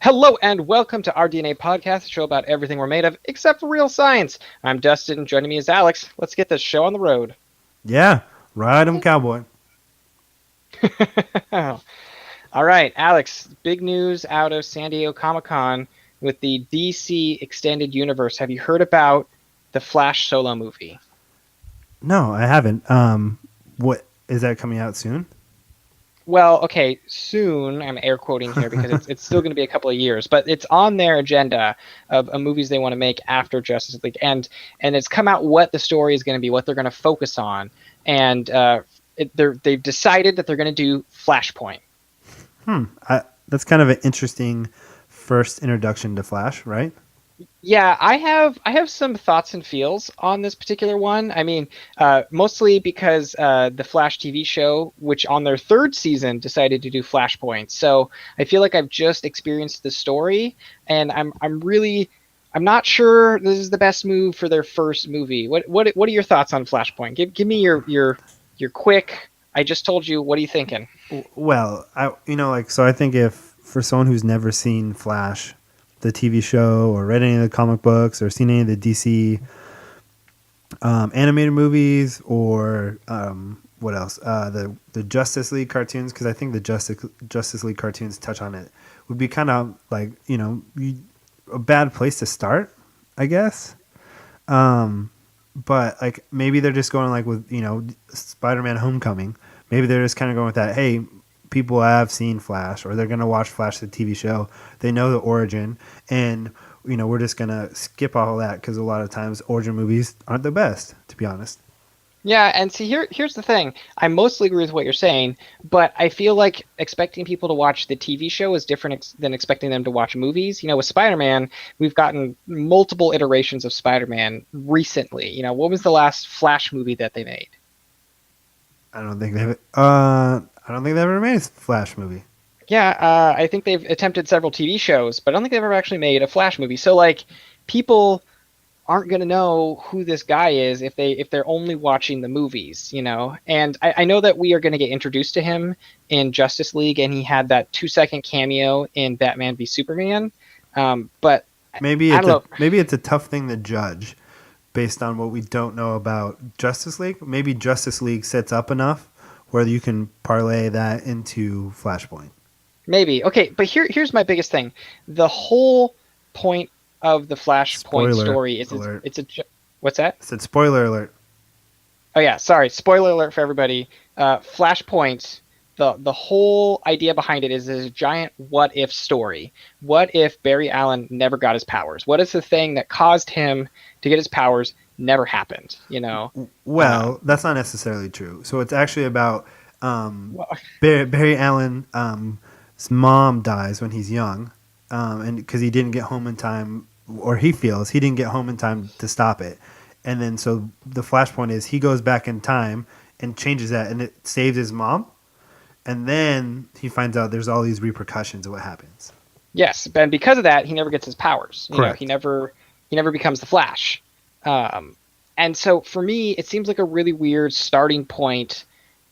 Hello and welcome to our DNA podcast, a show about everything we're made of except for real science. I'm Dustin, and joining me is Alex. Let's get this show on the road. Yeah, ride 'em, cowboy. All right, Alex, big news out of San Diego Comic-Con with the DC Extended Universe. Have you heard about the Flash solo movie? No, I haven't. What is that coming out soon? Well, okay, soon. I'm air quoting here because it's still going to be a couple of years, but it's on their agenda of movies they want to make after Justice League, and it's come out what the story is going to be, what they're going to focus on, and they've decided that they're going to do Flashpoint. That's kind of an interesting first introduction to Flash, right? Yeah, I have some thoughts and feels on this particular one. I mean, mostly because the Flash TV show, which on their third season decided to do Flashpoint, so I feel like I've just experienced the story, and I'm not sure this is the best move for their first movie. What are your thoughts on Flashpoint? Give me your quick. I just told you. What are you thinking? Well, so I think if for someone who's never seen Flash, the TV show, or read any of the comic books, or seen any of the DC animated movies, or what else? The Justice League cartoons, because I think the Justice League cartoons touch on it, would be kind of like a bad place to start, I guess. But like maybe they're just going like with Spider-Man Homecoming. Maybe they're just kind of going with that. Hey, people have seen Flash, or they're gonna watch Flash the TV show. They know the origin, and we're just gonna skip all that because a lot of times origin movies aren't the best, to be honest. Yeah, and see here's the thing. I mostly agree with what you're saying, but I feel like expecting people to watch the TV show is different than expecting them to watch movies. With Spider-Man, we've gotten multiple iterations of Spider-Man recently. What was the last Flash movie that they made? I don't think they've. I don't think they ever made a Flash movie. Yeah, I think they've attempted several TV shows, but I don't think they've ever actually made a Flash movie. So like, people aren't going to know who this guy is if they're only watching the movies. And I know that we are going to get introduced to him in Justice League, and he had that 2-second cameo in Batman v Superman. But Maybe I it's don't know. maybe it's a tough thing to judge based on what we don't know about Justice League. Maybe Justice League sets up enough where you can parlay that into Flashpoint. Maybe. Okay, but here's my biggest thing. The whole point of the Flashpoint Spoiler story is alert. what's that? I said spoiler alert. Oh yeah, sorry. Spoiler alert for everybody. Flashpoint. The whole idea behind it is this giant what if story. What if Barry Allen never got his powers? What if the thing that caused him to get his powers never happened? Well, that's not necessarily true. So it's actually about Well, Barry Allen. His mom dies when he's young, and because he didn't get home in time, or he feels he didn't get home in time to stop it. And then so the flashpoint is he goes back in time and changes that, and it saves his mom. And then he finds out there's all these repercussions of what happens. yes, and because of that, he never gets his powers. Correct. He never becomes the Flash. And so for me, it seems like a really weird starting point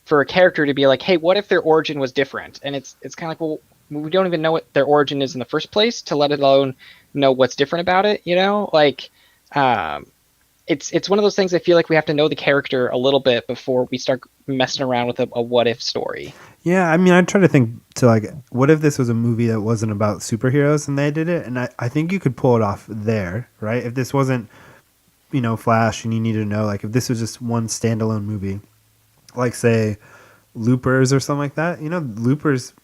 for a character to be like, hey, what if their origin was different? And it's kind of like, well, we don't even know what their origin is in the first place to let alone know what's different about it. Like, it's one of those things. I feel like we have to know the character a little bit before we start messing around with a what if story. Yeah, I mean, I try to think to like, what if this was a movie that wasn't about superheroes and they did it? And I think you could pull it off there, right? If this wasn't, Flash and you needed to know, like, if this was just one standalone movie, like, say, Loopers or something like that, Loopers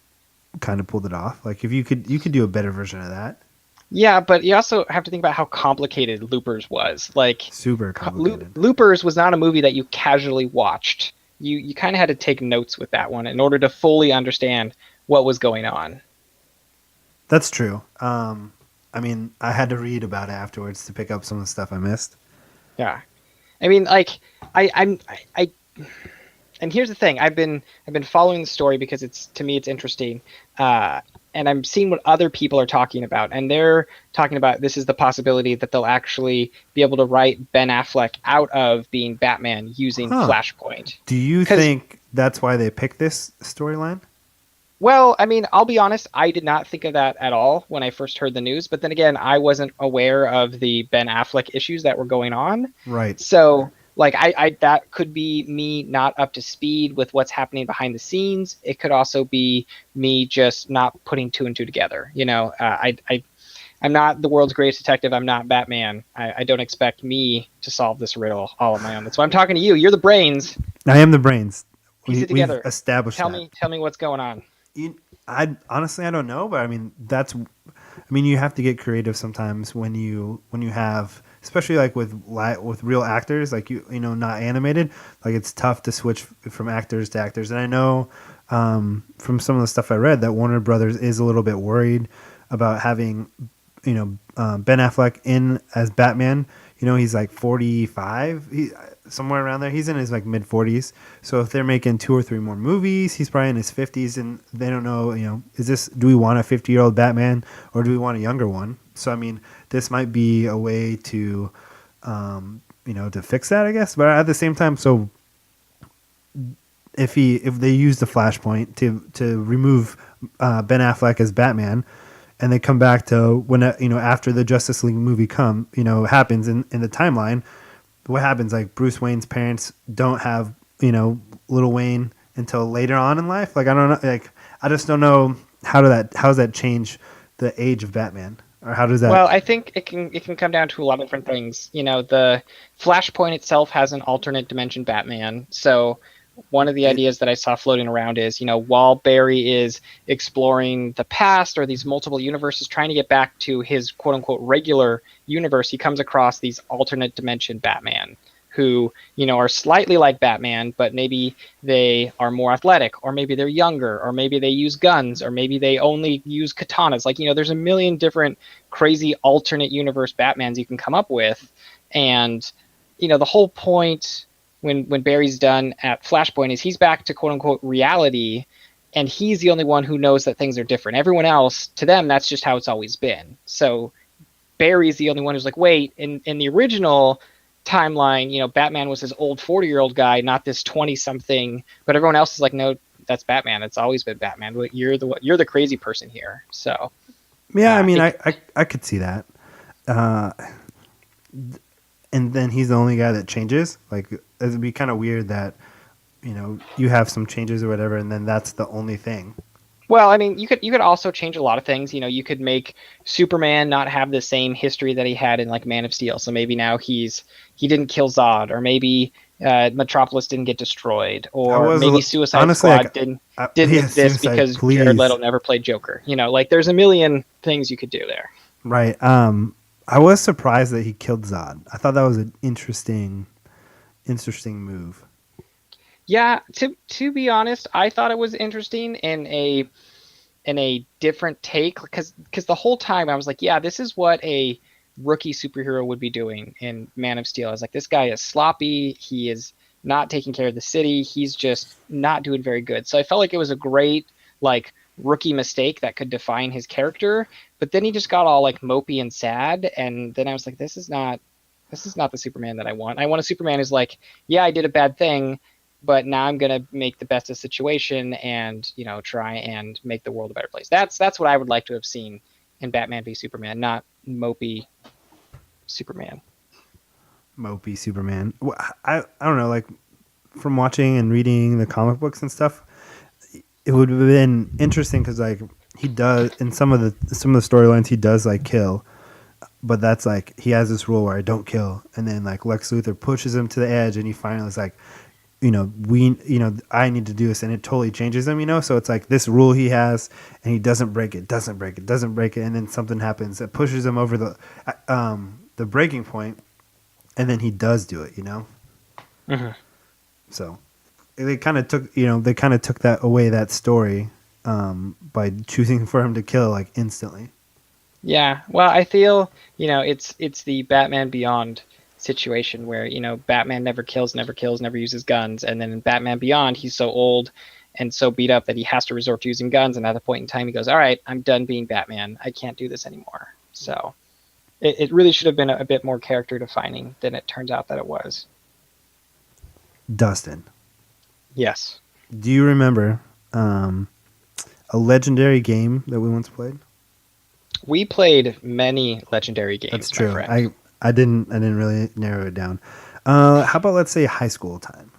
kind of pulled it off. Like, if you could do a better version of that. Yeah, but you also have to think about how complicated Loopers was. Like, Super complicated. Loopers was not a movie that you casually watched. You kind of had to take notes with that one in order to fully understand what was going on. That's true. I mean, I had to read about it afterwards to pick up some of the stuff I missed. Yeah, I mean, like, I and here's the thing. I've been following the story because to me it's interesting, and I'm seeing what other people are talking about, and they're talking about this is the possibility that they'll actually be able to write Ben Affleck out of being Batman using Huh. Flashpoint. Do you 'Cause think that's why they picked this storyline? Well, I mean, I'll be honest, I did not think of that at all when I first heard the news, but then again, I wasn't aware of the Ben Affleck issues that were going on. Right. So, like I that could be me not up to speed with what's happening behind the scenes. It could also be me just not putting two and two together. I'm not the world's greatest detective. I'm not Batman. I don't expect me to solve this riddle all on my own. That's why I'm talking to you. You're the brains. I am the brains. Piece it We've together. established that. Tell me what's going on. I honestly I don't know, but I mean you have to get creative sometimes when you have, especially like with real actors, like you know, not animated, like it's tough to switch from actors to actors. And I know from some of the stuff I read that Warner Brothers is a little bit worried about having, you know, Ben Affleck in as Batman. You know, he's like 45, somewhere around there. He's in his like mid 40s. So if they're making two or three more movies, he's probably in his 50s, and they don't know, you know, do we want a 50-year-old Batman or do we want a younger one? So I mean, this might be a way to, you know, to fix that, I guess. But at the same time, so if they use the Flashpoint to remove Ben Affleck as Batman, and they come back to when, you know, after the Justice League movie happens in the timeline, what happens? Like Bruce Wayne's parents don't have, you know, little Wayne until later on in life. Like I don't know, like I just don't know how does that change the age of Batman, or how does that? Well, I think it can come down to a lot of different things. The Flashpoint itself has an alternate dimension Batman. So one of the It, ideas that I saw floating around is, while Barry is exploring the past or these multiple universes, trying to get back to his quote unquote regular universe, he comes across these alternate dimension Batman who, are slightly like Batman, but maybe they are more athletic, or maybe they're younger, or maybe they use guns, or maybe they only use katanas. Like, there's a million different crazy alternate universe Batmans you can come up with. And, the whole point when Barry's done at Flashpoint is he's back to quote unquote reality, and he's the only one who knows that things are different. Everyone else, to them, that's just how it's always been. So Barry's the only one who's like, wait, in the original timeline, Batman was this old 40-year-old guy, not this 20-something. But everyone else is like, no, that's Batman. It's always been Batman. You're the crazy person here. So yeah, I mean, it, I could see that. Uh, and then he's the only guy that changes. Like it'd be kind of weird that, you know, you have some changes or whatever, and then that's the only thing. Well, I mean, you could also change a lot of things. You could make Superman not have the same history that he had in like Man of Steel. So maybe now he didn't kill Zod, or maybe Metropolis didn't get destroyed, I or was maybe Suicide honestly Squad like, didn't yeah, exist suicide, because Jared please. Leto never played Joker. Like there's a million things you could do there. Right. I was surprised that he killed Zod. I thought that was an interesting move. Yeah, to be honest, I thought it was interesting in a different take, because the whole time I was like, yeah, this is what a rookie superhero would be doing in Man of Steel. I was like, this guy is sloppy. He is not taking care of the city. He's just not doing very good. So I felt like it was a great like rookie mistake that could define his character. But then he just got all like mopey and sad, and then I was like, this is not the Superman that I want. I want a Superman who's like, yeah, I did a bad thing, but now I'm gonna make the best of the situation and try and make the world a better place. That's what I would like to have seen in Batman v Superman, not mopey Superman. Mopey Superman. I don't know. Like from watching and reading the comic books and stuff, it would have been interesting because like he does in some of the storylines he does like kill, but that's like he has this rule where I don't kill, and then like Lex Luthor pushes him to the edge, and he finally is like, I need to do this, and it totally changes him, So it's like this rule he has, and he doesn't break it, and then something happens that pushes him over the breaking point, and then he does do it. Mm-hmm. So they kind of took that away, that story, by choosing for him to kill like instantly. Yeah, well, I feel it's the Batman Beyond situation where Batman never kills, never uses guns, and then in Batman Beyond he's so old and so beat up that he has to resort to using guns, and at a point in time he goes, all right, I'm done being Batman, I can't do this anymore. So it really should have been a bit more character defining than it turns out that it was. Dustin, Yes. do you remember A legendary game that we once played. We played many legendary That's games, my true. friend. I didn't really narrow it down. How about let's say high school time?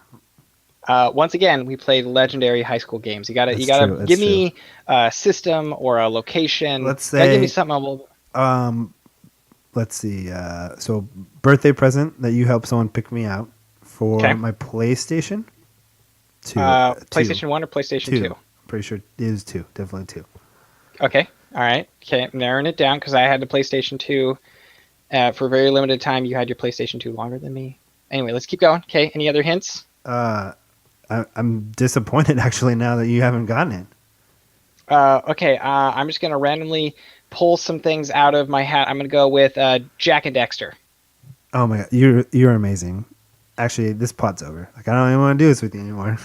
Once again, we played legendary high school games. You That's gotta true. That's give true. me a system or a location. Let's You gotta give me say something a little. um, let's see. So birthday present that you help someone pick me out for Okay. my PlayStation 2. Two. PlayStation 1 or PlayStation Two. 2? Pretty sure it is two. Definitely two. Okay. All right. Okay. I'm narrowing it down because I had the PlayStation 2 for a very limited time. You had your PlayStation 2 longer than me. Anyway, let's keep going. Okay. Any other hints? Uh, I'm disappointed actually now that you haven't gotten it. Okay. I'm just gonna randomly pull some things out of my hat. I'm gonna go with Jack and Dexter. Oh my god, you're amazing. Actually, this pod's over. Like I don't even want to do this with you anymore.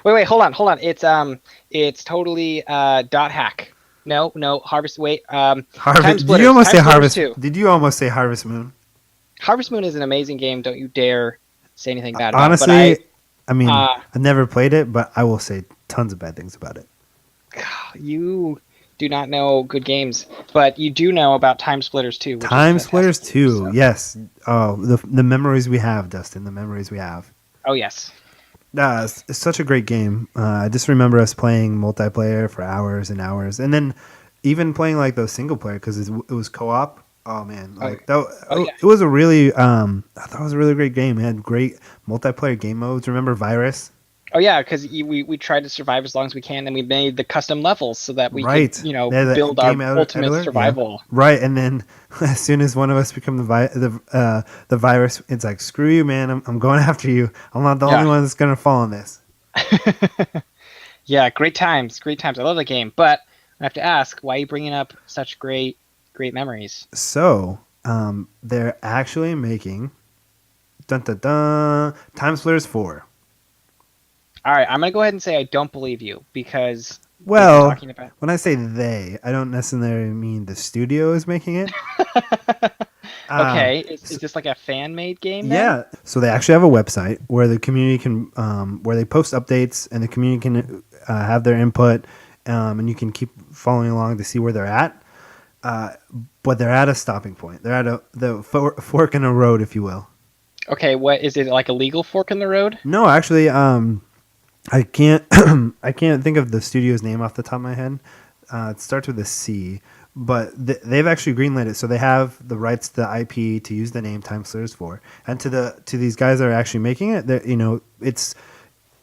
Wait, hold on. It's totally dot hack. No, Harvest. Wait, Time Harvest? Did you Splitters. almost Time say Splitters Harvest? 2. Did you almost say Harvest Moon? Harvest Moon is an amazing game. Don't you dare say anything bad about it. But Honestly, I mean, uh, I've never played it, but I will say tons of bad things about it. you do not know good games, but you do know about Time Splitters 2, which is a Time Splitters fantastic game. 2, So. yes. Oh, the memories we have, Dustin. The memories we have. Oh yes. It's such a great game. I just remember us playing multiplayer for hours and hours, and then even playing like those single player because it was co-op. Oh man, Oh, like that. oh yeah. It was a really. I thought it was a really great game. It had great multiplayer game modes. Remember Virus? Oh yeah, because we tried to survive as long as we can, and we made the custom levels so that we could, Right. They had that build our game ultimate editor. Yeah. survival. Right, and then as soon as one of us become the virus, it's like screw you, man. I'm going after you. I'm not the only Yeah. one that's gonna fall on this. Yeah, great times, great times. I love the game, but I have to ask, why are you bringing up such great memories? So, they're actually making dun dun dun Time Splitters 4. All right, I'm gonna go ahead and say I don't believe you because they've been Well, talking about. when I say they, I don't necessarily mean the studio is making it. Okay, is S- this like a fan made game then? yeah. So they actually have a website where the community can, where they post updates and the community can have their input, and you can keep following along to see where they're at. But they're at a stopping point. They're at the fork in a road, if you will. Okay, what is it, like a legal fork in the road? No, actually, I can't I can't think of the studio's name off the top of my head. It starts with a C, but they've actually greenlit it, so they have the rights to the IP to use the name Time Splitters 4. And to these guys that are actually making it, it's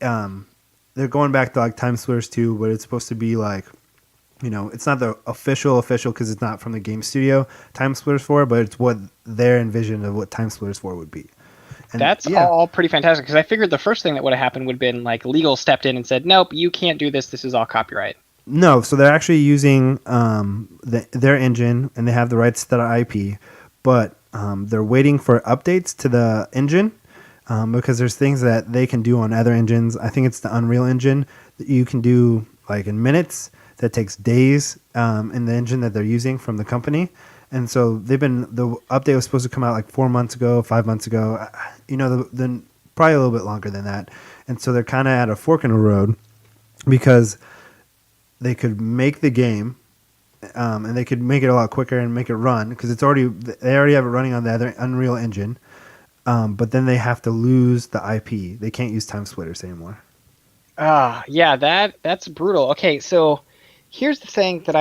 they're going back to like Time Splitters 2, but it's supposed to be like it's not the official because it's not from the game studio Time Splitters 4, but it's what their envision of what Time Splitters 4 would be. And That's yeah, all pretty fantastic because I figured the first thing that would have happened would have been like legal stepped in and said, nope, you can't do this. This is all copyright. no, so they're actually using their engine and they have the rights to the IP, but they're waiting for updates to the engine because there's things that they can do on other engines. I think it's the Unreal Engine that you can do like in minutes that takes days in the engine that they're using from the company. And so the update was supposed to come out like 4 months ago, 5 months ago, then probably a little bit longer than that. And so they're kind of at a fork in the road because they could make the game and they could make it a lot quicker and make it run because they already have it running on the other Unreal Engine. But then they have to lose the IP. They can't use Time Splitters anymore. Yeah, that's brutal. Okay, so here's the thing that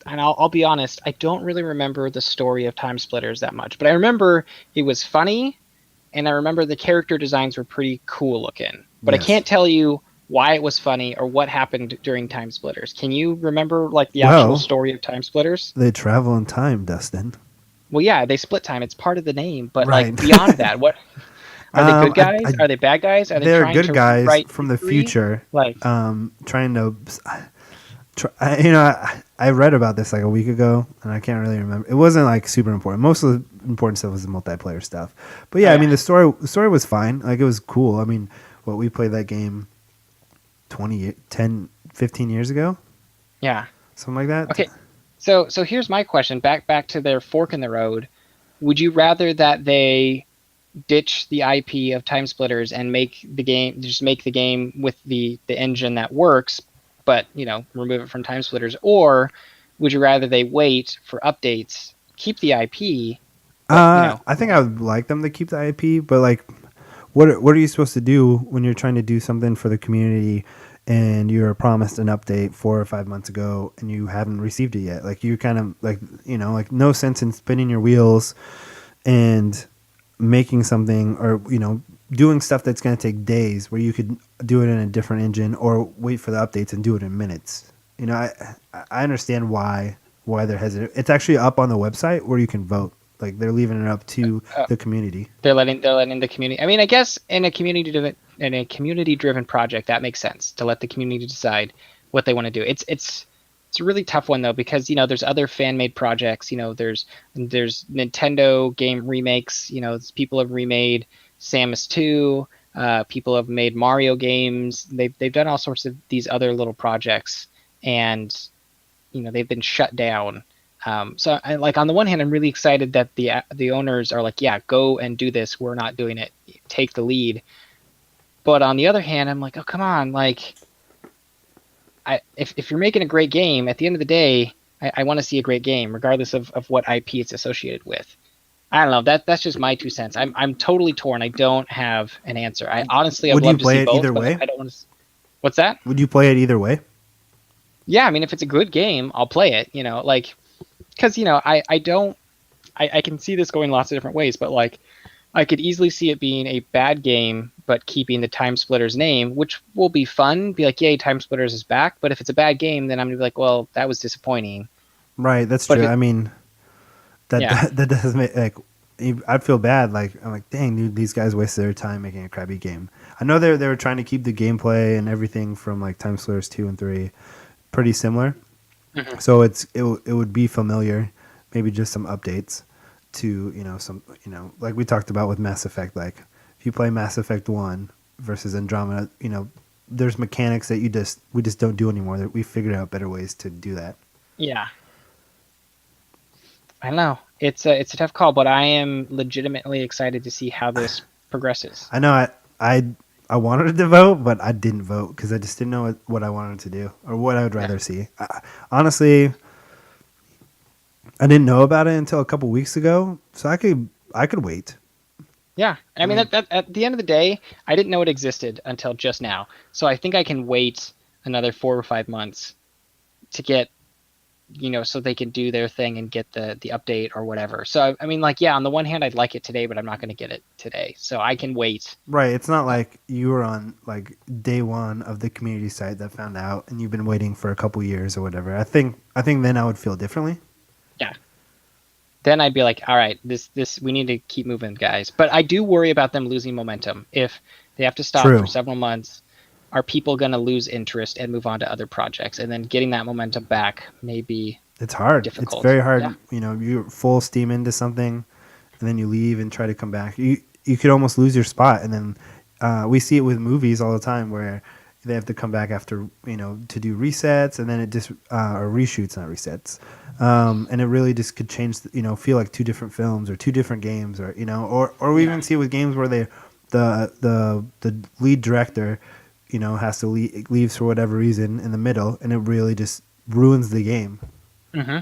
I'll be honest, I don't really remember the story of Time Splitters that much, but I remember it was funny, and I remember the character designs were pretty cool looking. But I Yes. can't tell you why it was funny or what happened during Time Splitters. Can you remember like the actual Well, story of Time Splitters? they travel in time, Dustin. Well, yeah, they split time. It's part of the name, but Right. like beyond that, what are they good guys? Are they bad guys? Are they They're trying good to guys rewrite from the history? future, Like, trying to. I read about this like a week ago, and I can't really remember. It wasn't like super important. Most of the important stuff was the multiplayer stuff. But yeah, oh I mean yeah, the story was fine. Like it was cool. I mean, we played that game 15 years ago, yeah. something like that. Okay, so here's my question. Back to their fork in the road. Would you rather that they ditch the IP of Time Splitters and make the game with the engine that works, but remove it from TimeSplitters, or would you rather they wait for updates, keep the IP, but I think I would like them to keep the IP, but like, what are you supposed to do when you're trying to do something for the community and you're promised an update 4 or 5 months ago and you haven't received it yet? Like, you kind of like, like, no sense in spinning your wheels and making something, or doing stuff that's going to take days where you could do it in a different engine, or wait for the updates and do it in minutes. I understand why they're hesitant. It's actually up on the website where you can vote. Like, they're leaving it up to the community. they're letting the community. I mean, I guess in a community driven project, that makes sense to let the community decide what they want to do. It's a really tough one though, because there's other fan made projects. There's Nintendo game remakes. People have remade Samus 2. People have made Mario games. They've done all sorts of these other little projects, and they've been shut down. So like, on the one hand, I'm really excited that the owners are like, yeah, go and do this. We're not doing it. Take the lead. But on the other hand, I'm like, oh, come on. Like, if you're making a great game, at the end of the day, I want to see a great game, regardless of what IP it's associated with. I don't know. That's just my 2 cents. I'm totally torn. I don't have an answer. I honestly, I'd Would you love to play see it both, either but way? I don't want to. What's that? Would you play it either way? Yeah, I mean, if it's a good game, I'll play it. Like, because I don't. I can see this going lots of different ways, but like, I could easily see it being a bad game, but keeping the TimeSplitters name, which will be fun. Be like, yay, TimeSplitters is back. But if it's a bad game, then I'm gonna be like, well, that was disappointing. Right, that's But true. if I mean, that yeah, that does make, like, I'd feel bad. Like, I'm like, dang, dude, these guys wasted their time making a crappy game. I know they were trying to keep the gameplay and everything from like TimeSplitters 2 and 3 pretty similar, Mhm. so it would be familiar. Maybe just some updates to some like we talked about with Mass Effect. Like, if you play Mass Effect 1 versus Andromeda, there's mechanics that we just don't do anymore. That we figured out better ways to do that. yeah, I don't know. It's a tough call, but I am legitimately excited to see how this progresses. I know I wanted to vote, but I didn't vote because I just didn't know what I wanted to do or what I would Yeah. rather see. Honestly, I didn't know about it until a couple weeks ago, so I could wait. Yeah, I I mean, mean, that at the end of the day, I didn't know it existed until just now. So I think I can wait another 4 or 5 months to get, so they can do their thing and get the update or whatever. So I mean, like, yeah, on the one hand, I'd like it today, but I'm not going to get it today. So I can wait. right? It's not like you were on like day one of the community site that found out, and you've been waiting for a couple years or whatever. I think then I would feel differently. Yeah. Then I'd be like, all right, this we need to keep moving, guys. But I do worry about them losing momentum. If they have to stop for True. several months, are people going to lose interest and move on to other projects? And then getting that momentum back may be It's hard. It's difficult. very Yeah. hard. You're full steam into something, and then you leave and try to come back. You could almost lose your spot, and then we see it with movies all the time where they have to come back after to do resets, and then it just or reshoots, not resets, and it really just could change. Feel like two different films or two different games, or or we Yeah. even see it with games where the lead director has to leaves for whatever reason in the middle, and it really just ruins the game. hmm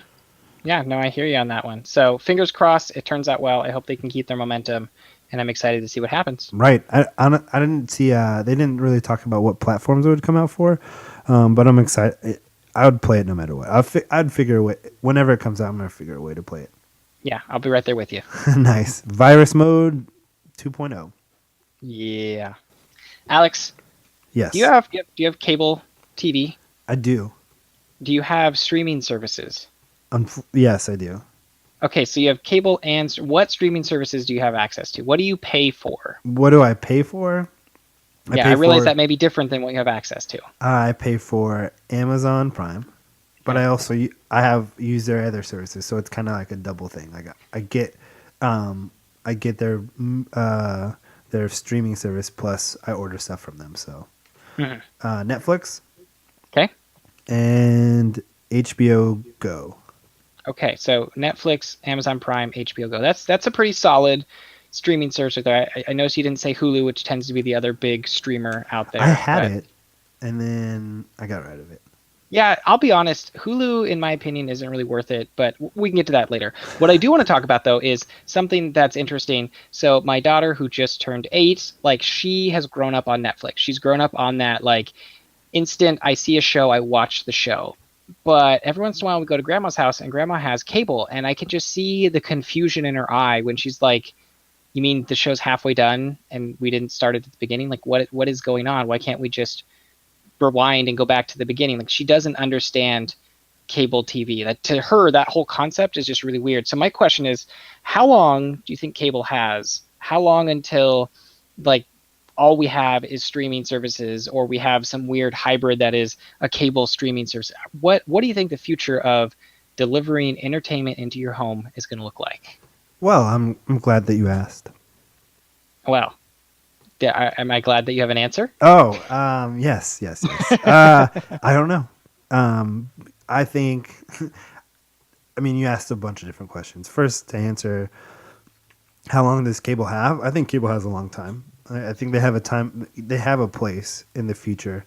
Yeah, no, I hear you on that one. So fingers crossed it turns out well. I hope they can keep their momentum, and I'm excited to see what happens. Right. I didn't see. They didn't really talk about what platforms it would come out for, but I'm excited. I would play it no matter what. I'd figure a way whenever it comes out. I'm gonna figure a way to play it. Yeah, I'll be right there with you. Nice. Virus mode 2.0. Yeah. Alex, do you Yes, have do you have cable TV? I do. Do you have streaming services? Yes, I do. Okay, so you have cable and what streaming services do you have access to? What do you pay for? What do I pay for? Yeah, I realize that may be different than what you have access to. I pay for Amazon Prime, but Okay. I have used their other services, so it's kind of like a double thing. Like, I get their streaming service plus I order stuff from them. So Mhm. Netflix Okay. and HBO Go. Okay, so Netflix, Amazon Prime, HBO Go. That's a pretty solid streaming service right there. I noticed you didn't say Hulu, which tends to be the other big streamer out I there. had But it, and then I got rid of it. Yeah, I'll be honest. Hulu, in my opinion, isn't really worth it, but we can get to that later. What I do want to talk about, though, is something that's interesting. So my daughter, who just turned 8, like she has grown up on Netflix. She's grown up on that, like instant. I see a show, I watch the show. But every once in a while, we go to Grandma's house, and Grandma has cable, and I can just see the confusion in her eye when she's like, "You mean the show's halfway done, and we didn't start it at the beginning? Like, what is going on? Why can't we just rewind and go back to the beginning?" Like she doesn't understand cable TV. That to her, that whole concept is just really weird. So my question is, how long do you think cable has? How long until like all we have is streaming services, or we have some weird hybrid that is a cable streaming service? What do you think the future of delivering entertainment into your home is going to look like? Well, I'm glad that you asked. Well, am I glad that you have an answer? Oh, yes. I don't know. Um, I think. I mean, you asked a bunch of different questions. First, to answer, how long does cable have? I think cable has a long time. I think they have a time. They have a place in the future.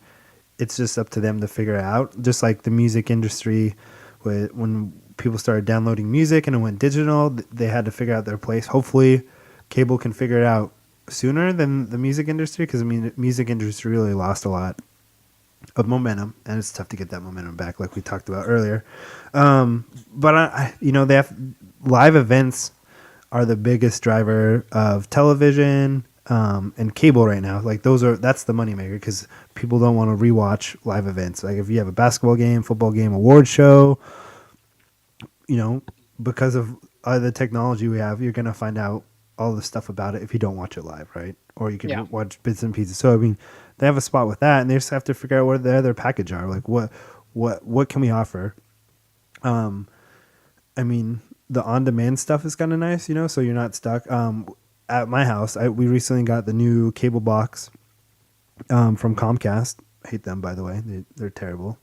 It's just up to them to figure it out. Just like the music industry, when people started downloading music and it went digital, they had to figure out their place. Hopefully, cable can figure it out sooner than the music industry, because I mean, the music industry really lost a lot of momentum, and it's tough to get that momentum back, like we talked about earlier. But they have live events are the biggest driver of television and cable right now. Like that's the moneymaker, because people don't want to rewatch live events. Like if you have a basketball game, football game, award show, you know, because of the technology we have, you're gonna find out all the stuff about it if you don't watch it live, right? Or you Yeah. can watch bits and pieces. So I mean, they have a spot with that, and they just have to figure out what the other package are. Like what can we offer? I mean, the on-demand stuff is kind of nice, so you're not stuck. At my house, we recently got the new cable box from Comcast. I hate them, by the way. They're terrible.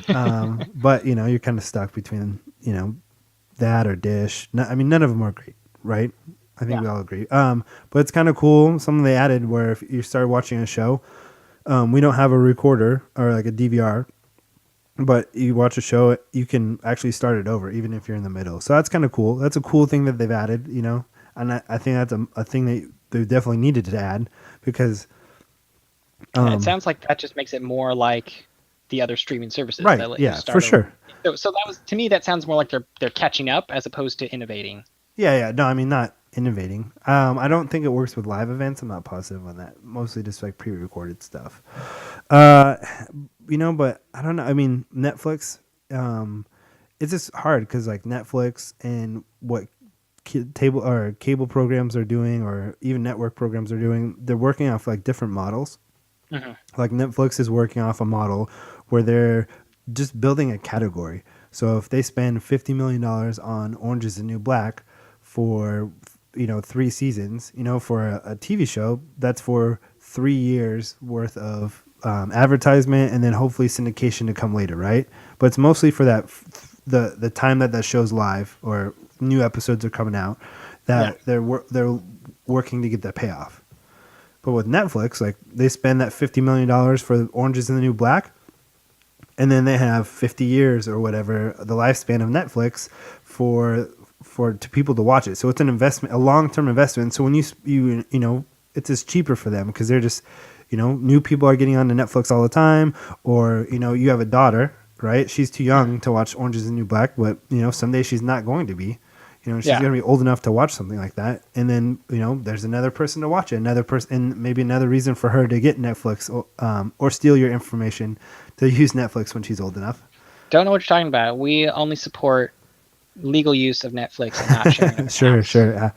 But you're kind of stuck between that or Dish. No, I mean, none of them are great, right? I think Yeah. we all agree. But it's kind of cool. Something they added where if you start watching a show, we don't have a recorder or like a DVR, but you watch a show, you can actually start it over even if you're in the middle. So that's kind of cool. That's a cool thing that they've added, and I think that's a thing that they definitely needed to add, because Yeah, it sounds like that just makes it more like the other streaming services right, that let you yeah, for start over. sure. So that was, to me, that sounds more like they're catching up as opposed to innovating. Yeah. No, I mean, not innovating. I don't think it works with live events. I'm not positive on that. Mostly just like pre-recorded stuff. Uh, but I don't know. I mean, Netflix. It's just hard because like Netflix and what table or cable programs are doing, or even network programs are doing, they're working off like different models. Hmm. Like Netflix is working off a model where they're just building a category. So if they spend $50 million on Orange Is the New Black for 3 seasons, for a TV show, that's for 3 years worth of advertisement, and then hopefully syndication to come later, right? But it's mostly for that the time that show's live or new episodes are coming out, Yeah. that they're working to get that payoff. But with Netflix, like they spend that $50 million for Orange Is the New Black, and then they have 50 years or whatever the lifespan of Netflix for to people to watch it. So it's an investment, a long term investment. So when it's just cheaper for them because they're just new people are getting onto Netflix all the time, or you have a daughter, right? She's too young to watch Orange Is the New Black, but someday she's not going to be. She's Yeah. going to be old enough to watch something like that, and then there's another person to watch it, another person, and maybe another reason for her to get Netflix, or steal your information to use Netflix when she's old enough. Don't know what you're talking about. We only support legal use of Netflix and not sharing of Sure, accounts. sure.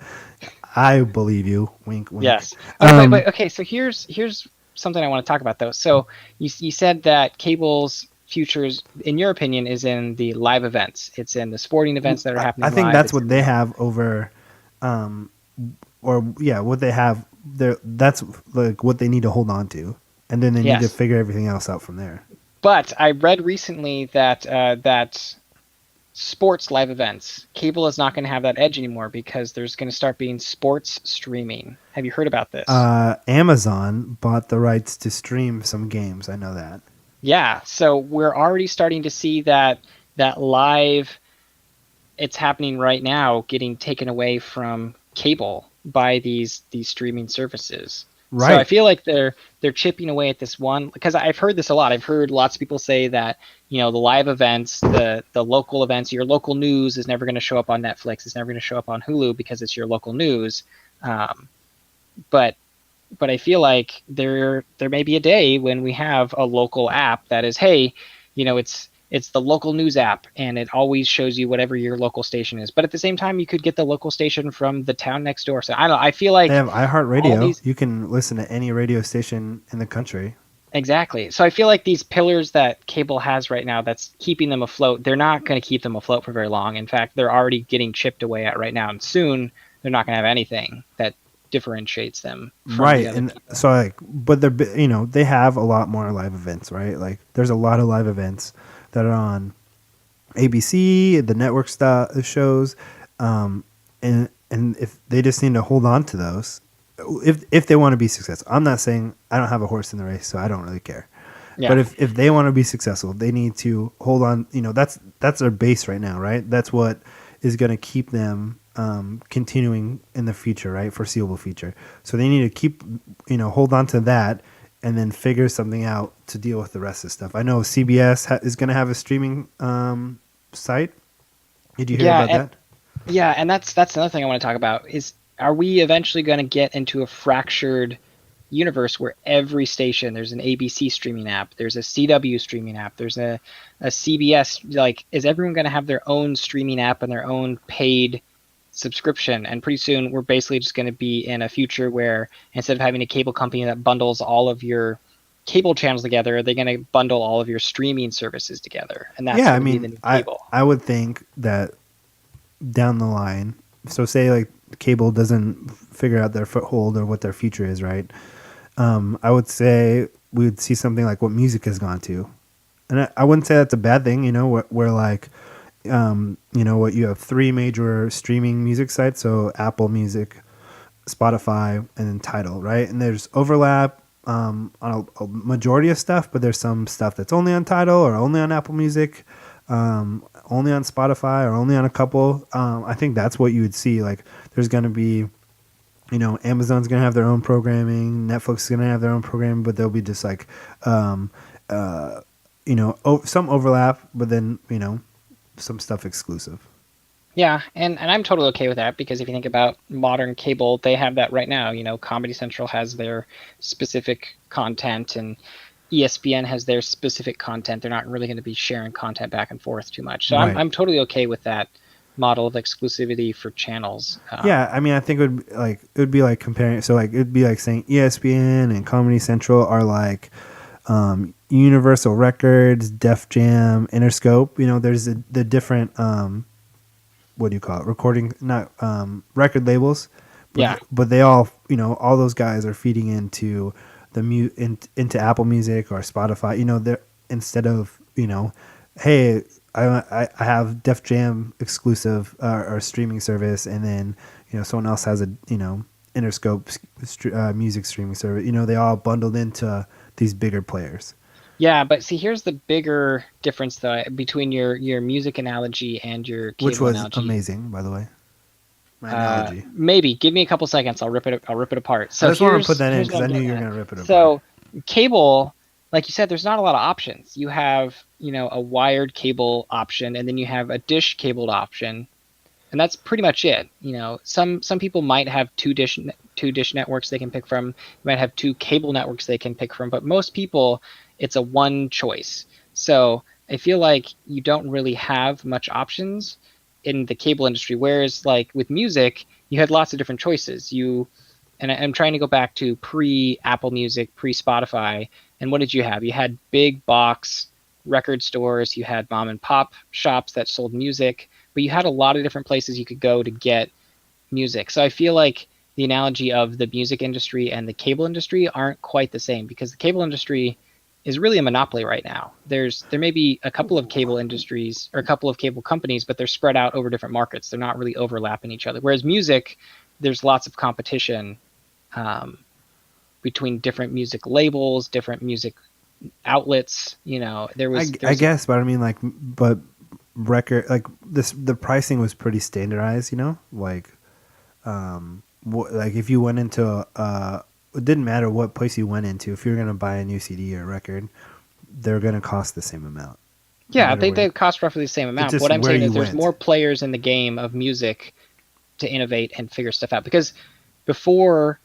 I believe you. Wink, wink. Yes. But okay. So here's something I want to talk about though. So you said that cable's futures, in your opinion, is in the live events. It's in the sporting events that are I happening think live. that's It's what in they have over, or yeah, what they have there. That's like what they need to hold on to, and then they need to yes. figure everything else out from there. But I read recently that sports live events, cable is not going to have that edge anymore because there's going to start being sports streaming. Have you heard about this? Amazon bought the rights to stream some games. I know that. Yeah, so we're already starting to see that live, it's happening right now, getting taken away from cable by these streaming services. So I Right. feel like they're chipping away at this one, because I've heard this a lot. I've heard lots of people say that, the live events, the local events, your local news is never going to show up on Netflix. It's never going to show up on Hulu because it's your local news. Um, but but I feel like there may be a day when we have a local app that is, hey, it's the local news app, and it always shows you whatever your local station is. But at the same time, you could get the local station from the town next door. So I don't know. I feel They like have all iHeartRadio. these You can listen to any radio station in the country. exactly. So I feel like these pillars that cable has right now that's keeping them afloat, they're not going to keep them afloat for very long. In fact, they're already getting chipped away at right now, and soon they're not going to have anything that differentiates them from the Right. other And people. so like but they have a lot more live events, right? Like there's a lot of live events that are on ABC, the network shows, um, and if they just need to hold on to those, if they want to be successful. I'm not saying I don't have a horse in the race, so I don't really care. But Yeah. if they want to be successful, they need to hold on. That's their base right now, right? That's what is going to keep them continuing in the future, right? Foreseeable future. So they need to keep, hold on to that, and then figure something out to deal with the rest of the stuff. I know CBS is going to have a streaming site. Did you hear Yeah, about and that? Yeah, and that's another thing I want to talk about is, are we eventually going to get into a fractured universe where every station, there's an ABC streaming app, there's a CW streaming app, there's a CBS, like, is everyone going to have their own streaming app and their own paid subscription? And pretty soon we're basically just going to be in a future where instead of having a cable company that bundles all of your cable channels together, they're going to bundle all of your streaming services together, and that's Yeah, I going to be mean, the new I cable. I would think that down the line, so say like cable doesn't figure out their foothold or what their future is, right? I would say we would see something like what music has gone to, and I wouldn't say that's a bad thing. Where like, what you have three major streaming music sites, so Apple Music, Spotify, and then Tidal, right? And there's overlap on a majority of stuff, but there's some stuff that's only on Tidal or only on Apple Music, only on Spotify or only on a couple. I think that's what you would see. Like, there's going to be, Amazon's going to have their own programming, Netflix is going to have their own programming, but there'll be just like, um, some overlap, but then, some stuff exclusive. Yeah, and I'm totally okay with that, because if you think about modern cable, they have that right now. Comedy Central has their specific content, and ESPN has their specific content. They're not really going to be sharing content back and forth too much. So I'm Right. I'm totally okay with that model of exclusivity for channels. Yeah, I mean, I think it would be like comparing. So like it would be like saying ESPN and Comedy Central are like Universal Records, Def Jam, Interscope. There's the different what do you call it? Recording, not record labels, but Yeah, but they all all those guys are feeding into into Apple Music or Spotify. They're instead of hey, I have Def Jam exclusive or streaming service, and then someone else has a Interscope music streaming service. They all bundled into these bigger players, yeah, but see, here's the bigger difference though between your music analogy and your which cable was analogy. amazing, by the way. My analogy. Maybe give me a couple seconds. I'll rip it apart. I So just want to put that in here's what because I I'm knew getting you were at. gonna rip it apart. So cable, like you said, there's not a lot of options. You have, a wired cable option, and then you have a dish cabled option, and that's pretty much it. Some people might have two dish networks they can pick from. You might have two cable networks they can pick from, but most people, it's a one choice. So I feel like you don't really have much options in the cable industry. Whereas like with music, you had lots of different choices. I'm trying to go back to pre Apple Music, pre Spotify, and what did you have? You had big box record stores, you had mom and pop shops that sold music, but you had a lot of different places you could go to get music. So I feel like the analogy of the music industry and the cable industry aren't quite the same, because the cable industry is really a monopoly right now. There may be a couple of cable industries or a couple of cable companies, but they're spread out over different markets. They're not really overlapping each other. Whereas music, there's lots of competition um, between different music labels, different music outlets. I guess, but I mean, like, but record like this, the pricing was pretty standardized. Like, like if you went into it didn't matter what place you went into. If you're gonna buy a new CD or record, they're gonna cost the same amount, no Yeah, matter they where. they cost roughly the same It's amount. But just what I'm where saying is you there's went. more players in the game of music to innovate and figure stuff out. Because before,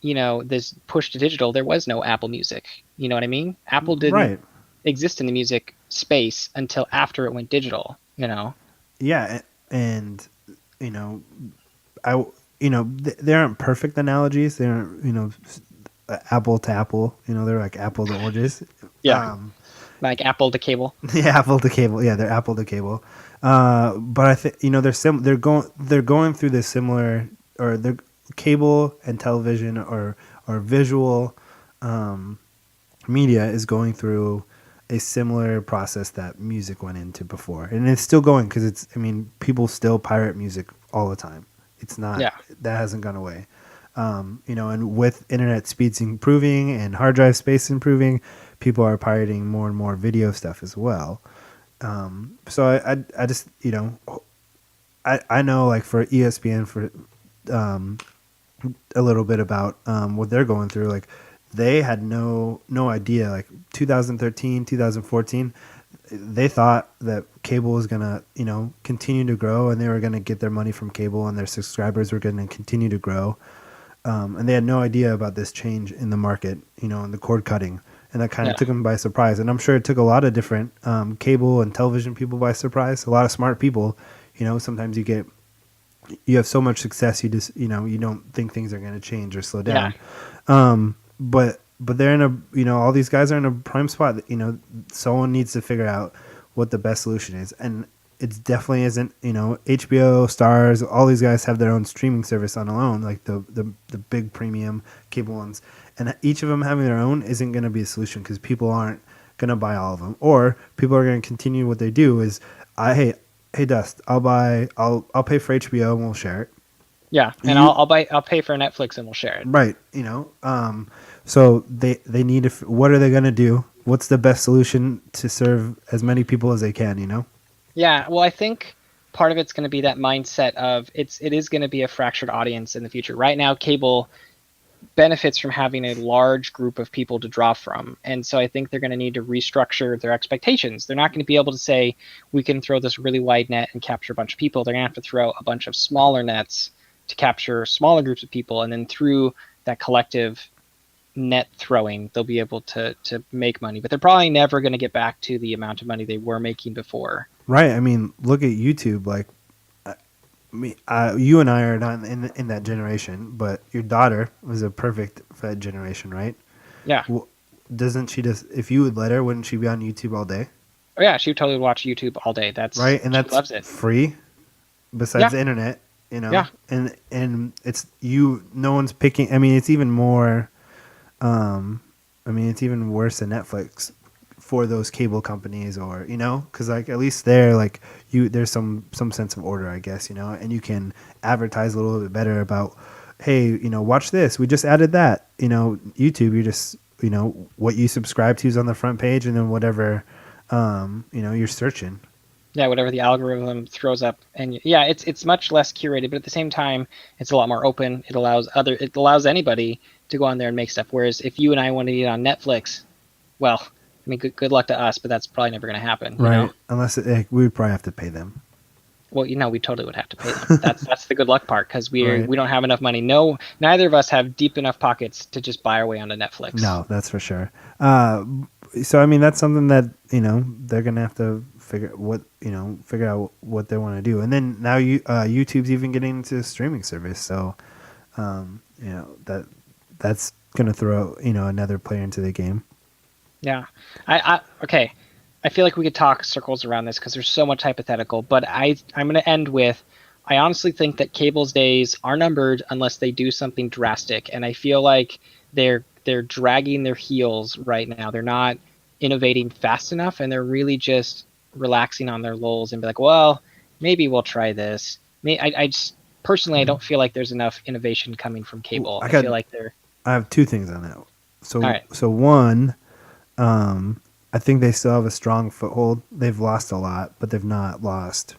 this push to digital, there was no Apple Music. You know what I mean? Apple didn't Right. exist in the music space until after it went digital. Yeah, and you know, I they aren't perfect analogies. They aren't apple to apple. They're like apple to oranges. Yeah, Um, like Apple to cable. yeah, apple to cable. Yeah, they're apple to cable. But I think they're going through this similar, or they're cable and television or visual media is going through a similar process that music went into before, and it's still going because people still pirate music all the time. It's not Yeah, that hasn't gone away. And with internet speeds improving and hard drive space improving, people are pirating more and more video stuff as well. So I just I know, like, for ESPN, for um, a little bit about what they're going through. Like, they had no idea. Like 2013, 2014, they thought that cable was gonna continue to grow, and they were gonna get their money from cable, and their subscribers were gonna continue to grow. And they had no idea about this change in the market, and the cord cutting, and that kind of yeah, took them by surprise. And I'm sure it took a lot of different cable and television people by surprise. A lot of smart people. Sometimes you have so much success, you just you don't think things are going to change or slow yeah, down. But they're in a all these guys are in a prime spot. Someone needs to figure out what the best solution is, and it definitely isn't. HBO, Stars, all these guys have their own streaming service on their own, like the big premium cable ones, and each of them having their own isn't going to be a solution because people aren't going to buy all of them, or people are going to continue what they do is, hey Dust, I'll pay for HBO and we'll share it. yeah. And You I'll pay for Netflix and we'll share it. Right, so they need to. What are they going to do? What's the best solution to serve as many people as they can? Yeah, well, I think part of it's going to be that mindset of it is going to be a fractured audience in the future. Right now, cable benefits from having a large group of people to draw from. And so I think they're going to need to restructure their expectations. They're not going to be able to say, we can throw this really wide net and capture a bunch of people. They're going to have to throw a bunch of smaller nets to capture smaller groups of people. And then through that collective net throwing, they'll be able to make money. But they're probably never going to get back to the amount of money they were making before. Right. I mean, look at YouTube. Like, you and I are not in that generation, but your daughter was a perfect for that generation, right? Yeah. Well, doesn't she just? If you would let her, wouldn't she be on YouTube all day? Oh yeah, she would totally watch YouTube all day. Right, and She that's loves it. free. Besides Yeah. the internet, Yeah. and it's you. No one's picking. I mean, it's even more. It's even worse than Netflix for those cable companies, or because, like, at least there, like, there's some sense of order, I guess, and you can advertise a little bit better about, hey, watch this, we just added that. YouTube, you're just what you subscribe to is on the front page, and then whatever you're searching. Yeah, whatever the algorithm throws up, and yeah, it's much less curated, but at the same time, it's a lot more open. It allows anybody to go on there and make stuff. Whereas if you and I want to get on Netflix, well, I mean, good luck to us, but that's probably never going to happen. Right, unless we would probably have to pay them. Well, we totally would have to pay them. That's the good luck part, because Right. we don't have enough money. No, neither of us have deep enough pockets to just buy our way onto Netflix. No, that's for sure. So I mean, that's something that they're gonna have to figure out what they want to do. And then now YouTube's even getting into the streaming service, so that's gonna throw another player into the game. Yeah. Okay. I feel like we could talk circles around this because there's so much hypothetical, but I'm going to end with, I honestly think that cable's days are numbered unless they do something drastic. And I feel like they're dragging their heels right now. They're not innovating fast enough, and they're really just relaxing on their laurels and be like, well, maybe we'll try this. I just personally, I don't feel like there's enough innovation coming from cable. I feel like they're I have two things on that. So all right. so one, I think they still have a strong foothold. They've lost a lot, but they've not lost.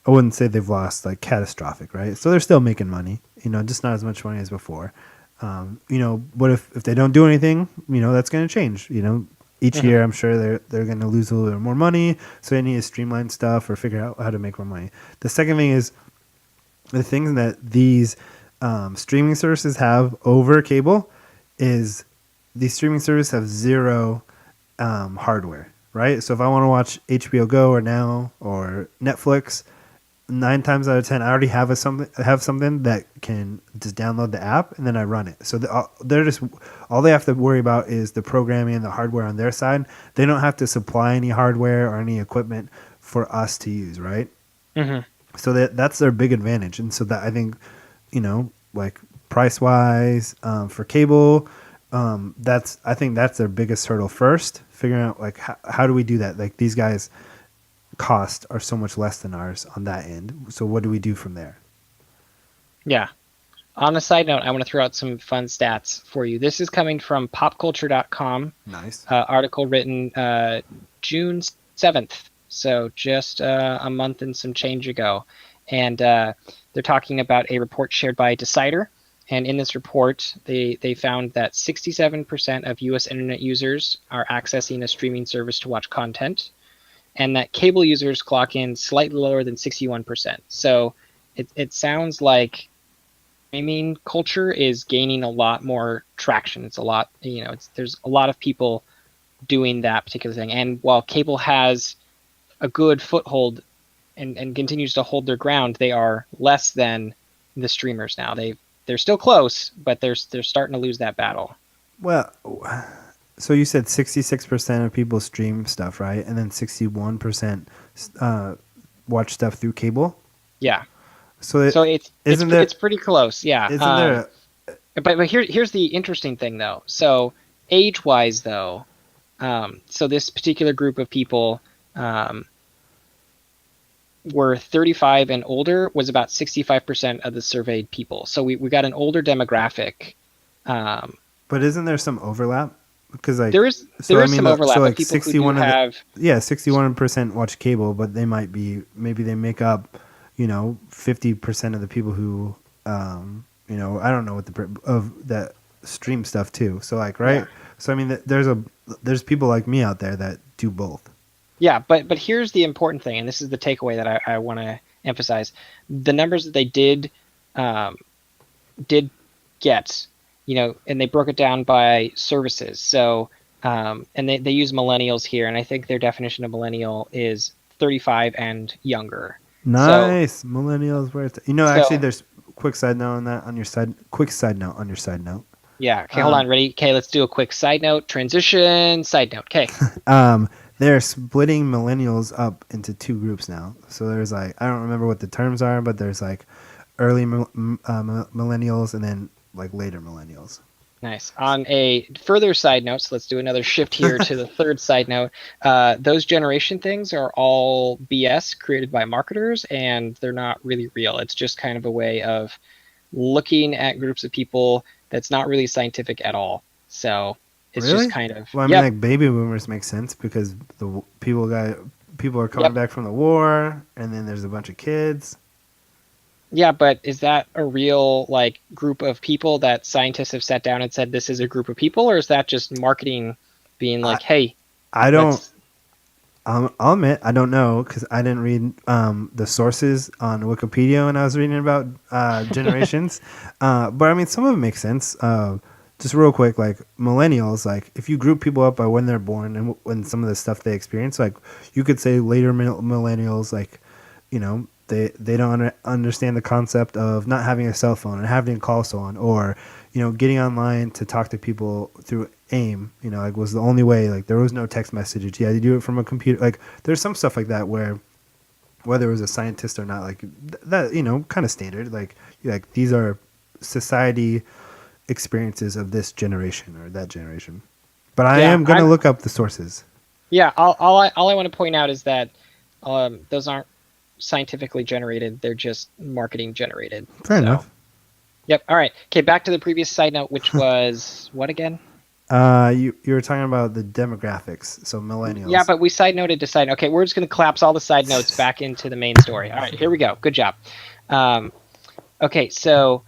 I wouldn't say they've lost like catastrophic, right? So they're still making money, just not as much money as before. What if they don't do anything? That's going to change. Each Hmm. year, I'm sure they're going to lose a little bit more money, so they need to streamline stuff or figure out how to make more money. The second thing is the thing that these streaming services have over cable is these streaming services have zero hardware, right? So if I want to watch HBO Go or Now or Netflix, 9 times out of 10, I already have something that can just download the app and then I run it. So they're just all they have to worry about is the programming and the hardware on their side. They don't have to supply any hardware or any equipment for us to use, right? Hmm. So that's their big advantage, and so that I think, like price wise for cable, I think that's their biggest hurdle first. Figuring out like how do we do that? Like these guys cost are so much less than ours on that end. So what do we do from there? Yeah. On a side note, I want to throw out some fun stats for you. This is coming from popculture.com, Nice. article written June 7th, so just a month and some change ago. And they're talking about a report shared by Decider. And in this report, they found that 67% of US internet users are accessing a streaming service to watch content, and that cable users clock in slightly lower than 61%. So it sounds like streaming culture is gaining a lot more traction. It's a lot, there's a lot of people doing that particular thing. And while cable has a good foothold and continues to hold their ground, they are less than the streamers now. They're still close, but they're starting to lose that battle. Well, so you said 66% of people stream stuff, right? And then 61% uh, watch stuff through cable. Yeah. So So isn't there it's pretty close. Yeah. isn't there But here's the interesting thing though. So age wise though, so this particular group of people um, were 35 and older was about 65% of the surveyed people. So we got an older demographic. Um, but isn't there some overlap? Because like there so I is mean some overlap, so but like people who do 61 of the have 61% watch cable, but they might be maybe they make up 50% of the people who I don't know what of that stream stuff too. So like yeah. right. So I mean there's people like me out there that do both. Yeah, but here's the important thing, and this is the takeaway that I want to emphasize: the numbers that they um, did get, and they broke it down by services. So, and they use millennials here, and I think their definition of millennial is 35 and younger. So, Nice millennials. Where it's actually so there's quick side note on that on your side. Quick side note on your side note. yeah. Okay, hold Um, on. Ready? Okay, let's do a quick side note transition. Side note. Okay. they're splitting millennials up into two groups now. So there's like I don't remember what the terms are, but there's like early millennials and then like later millennials. Nice. On a further side note, so let's do another shift here to the third side note. Those generation things are all BS created by marketers, and they're not really real. It's just kind of a way of looking at groups of people that's not really scientific at all. So it's just Really? kind of, Well, I mean, yep, like baby boomers make sense because people are coming yep. back from the war, and then there's a bunch of kids. Yeah, but is that a real like group of people that scientists have sat down and said this is a group of people, or is that just marketing being I like, hey, I don't. let's I'll admit I don't know because I didn't read the sources on Wikipedia when I was reading about generations. But I mean, some of it makes sense. Just real quick, like millennials, like if you group people up by when they're born and when some of the stuff they experience, like you could say later millennials, like they don't understand the concept of not having a cell phone and having to call someone, or getting online to talk to people through AIM, like was the only way. Like there was no text messages. You had to do it from a computer. Like there's some stuff like that where whether it was a scientist or not, like that, kind of standard. Like these are society experiences of this generation or that generation. But I yeah, am gonna look up the sources. yeah. All I want to point out is that those aren't scientifically generated; they're just marketing generated. Fair So, enough. yep. All right. Okay. Back to the previous side note, which was what again? You were talking about the demographics, so Yeah, millennials. but we side noted to side. Okay, we're just going to collapse all the side notes back into the main story. All right, here we go. Good job. Um, okay, so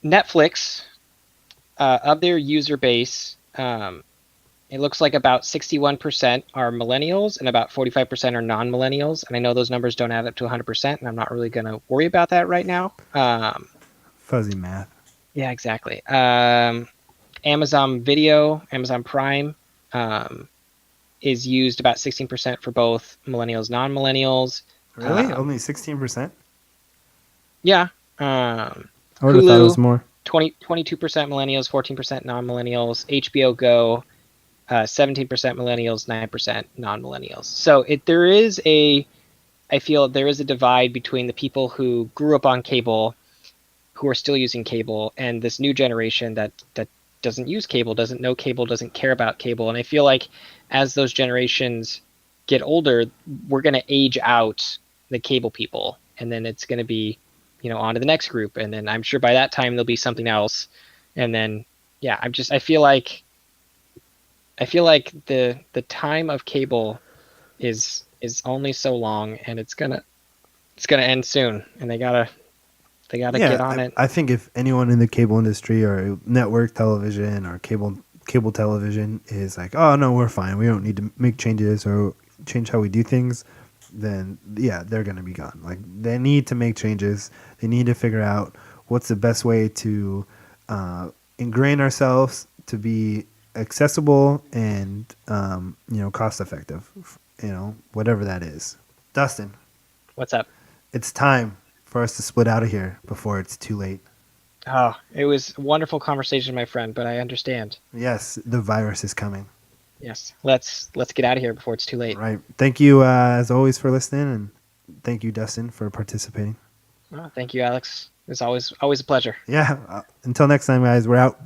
Netflix, of their user base, it looks like about 61% are millennials and about 45% are non-millennials. And I know those numbers don't add up to 100%, and I'm not really going to worry about that right now. Fuzzy math. Yeah, exactly. Amazon Video, Amazon Prime, um, is used about 16% for both millennials, non-millennials. Really? Um, Only 16%? yeah. Um, I would have thought it was Hulu, more. 22% millennials, 14% non-millennials. HBO Go, 17% millennials, 9% non-millennials. So there is I feel there is a divide between the people who grew up on cable, who are still using cable, and this new generation that doesn't use cable, doesn't know cable, doesn't care about cable. And I feel like as those generations get older, we're going to age out the cable people, and then it's going to be, on to the next group, and then I'm sure by that time there'll be something else, and then yeah, I feel like the time of cable is only so long, and it's gonna end soon, and they gotta get Yeah, on it. I think if anyone in the cable industry or network television or cable television is like, oh no, we're fine, we don't need to make changes or change how we do things, then yeah, they're gonna be gone. Like they need to make changes. They need to figure out what's the best way to ingrain ourselves to be accessible and cost effective. Whatever that is. Dustin, What's up? it's time for us to split out of here before it's too late. Oh, it was a wonderful conversation, my friend, but I understand. Yes, the virus is coming. Yes, let's get out of here before it's too late. Right. Thank you, as always, for listening, and thank you, Dustin, for participating. Oh, thank you, Alex. It's always a pleasure. Yeah. Until next time, guys. We're out.